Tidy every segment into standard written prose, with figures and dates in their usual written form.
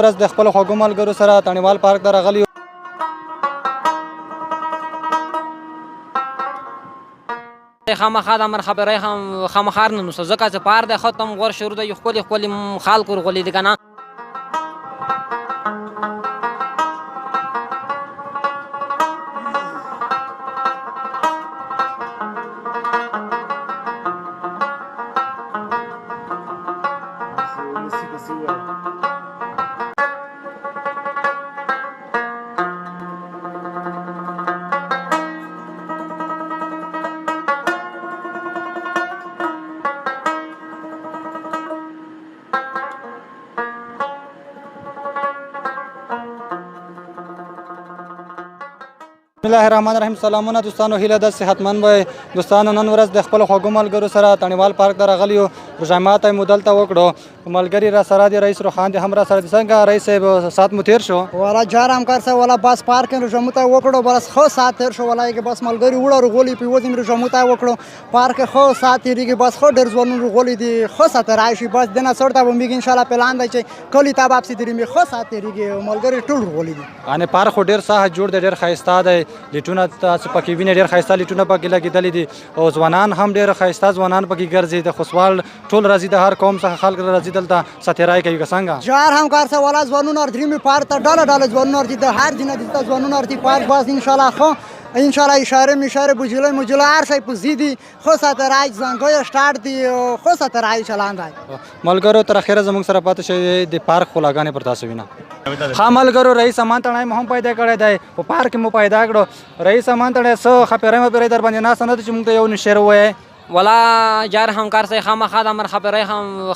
ورځ د خپل خوږو ملګرو سره تڼیوال پارک ته راغلي یو. خامخا د امر خبرې خامخا نه نو ځکه چې پار د ختم غور شروع د ښکلي ښکلي خلکو ورغلي دي که نه. بسم الله الرحمن الرحیم. سلامونه دوستانو، هیله ده صحتمند وئ. دوستانو نن ورځ د خپل خوږو ملګرو سره تڼیوال پارک ته راغلي یو. روژه ماته مو دلته وکړو. ملګري را سره دي، رئیس روخان دي هم را سره دي. څنګه رئیس صاحب ساعت مو تیر شو؟ والا جار همکار صاحب والا بس پارک روژه مو ته وکړو، بس ښه ساعت تیر شو. والا که بس ملګري وړه رغولي په وځم روژه مو ته وکړو. پارک ښه ساعت تیریږي، بس ښه ډېر ځوانونه رغولي دي. ښه ساعت راشي بس دنه سر ته به میږي ان شاء الله پلان دی چې کلی ته واپسې درېږي. ښه ساعت تیریږي، ملګري ټول رغولي دي. یعنې پارک خو ډېر ساحت جوړ دی، ډېر ښایسته دی. لیټونه تاسو پکې وینئ، ډېر ښایسته لیټونه پکې لګېدلي دي او ځوانان هم ډېر ښایسته ځوانان پکې ګرځي. د خوسوال ټول راځي، د هر قوم څخه خلک راځي دلته ستیرای کوي. که څنګه جار همکار صاحب والا ځوانونه درېمې پارک ته ډله ډله ځوانونه ورځي، د هر ځینه دلته ځوانونه ورځي پارک. بس انشاءالله ښه انشاءالله اشاره میشاره بجلی مجلی هر شی په زیدي ښه ساعت رایج زنګای سټارټ دی، ښه ساعت رایج چلان دی. ملګرو تر اخره زموږ سره پاتې شئ. د پارک خلاګانې پر تاسو وینه. ها ملګرو، رئیس امان تڼی مو هم پیدا کړی دی، په پارک مو پیدا کړو. رئیس امان تڼی څه خپرې مپرې در باندې ناسته نه ده چې موږ ته یو شعر ووایې؟ ولا جار همکار صاحب خامخا د امر خبرې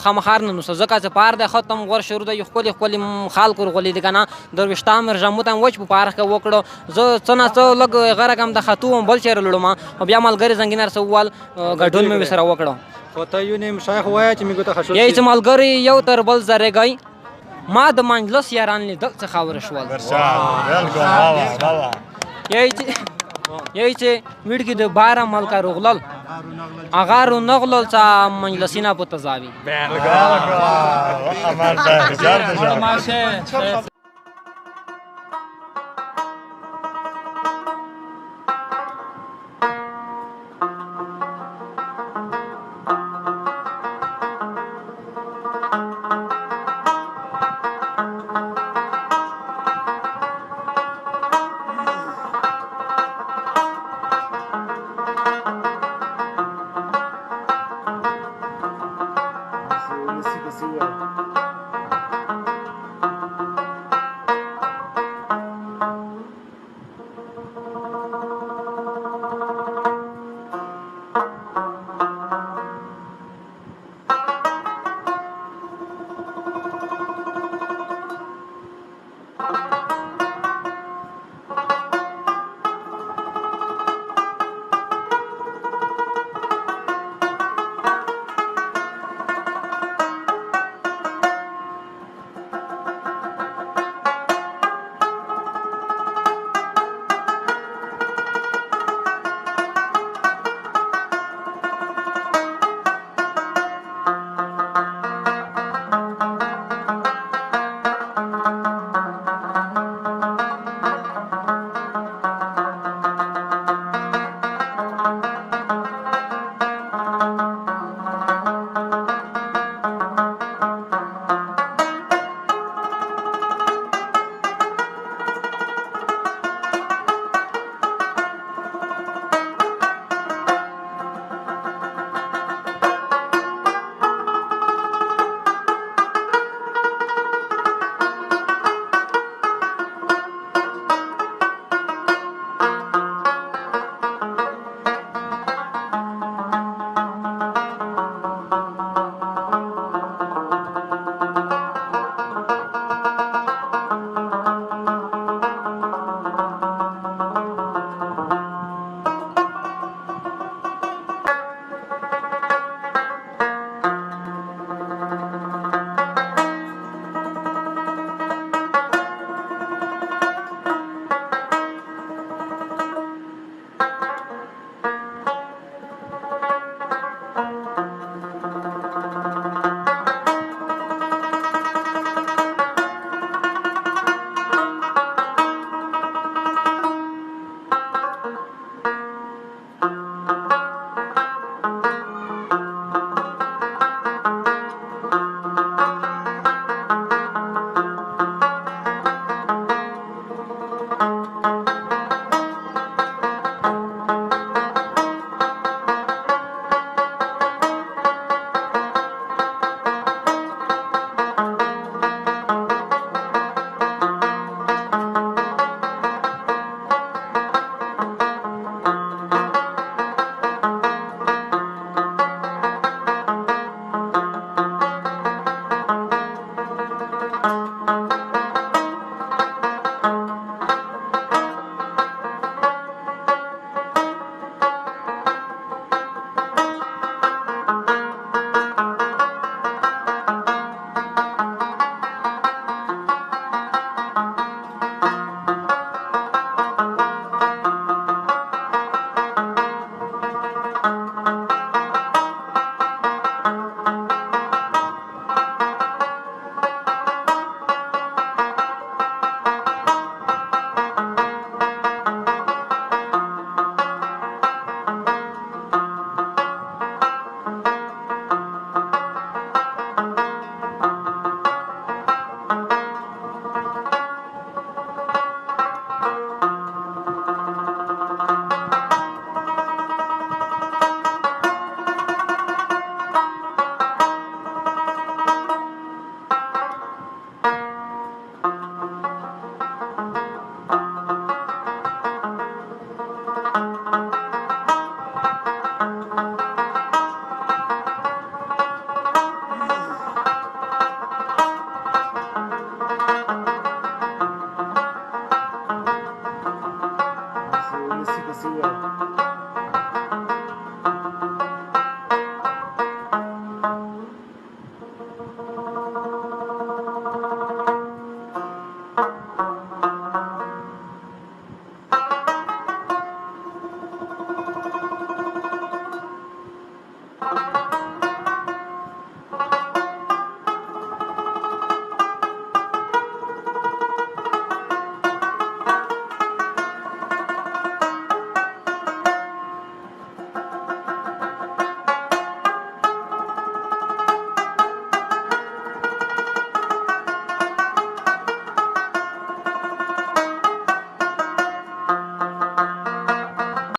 خامخا نه نو ځکه چې پار د ختم غور شروع د ښکلي ښکلي خلکو ورغلي دي که نه. درویشتم روژه مو ته وچ په پارک کې وکړو. زه څه نه څه لږ غرق هم د خطو هم بل چېرې لړم او بیا ملګري زنګینر څه وویل ګډون مې ورسره وکړو. خو ته یو نیم شیخ ووایه چې موږ ته ښه شو. یی چې ملګري یو تر بل زرېږئ، ما د مجلس یاران لیدل څه خاوره شول. یی چې ویډکې د باره ملکه روغلل هغه رو نغلل څه مجلسینه په تزاوي.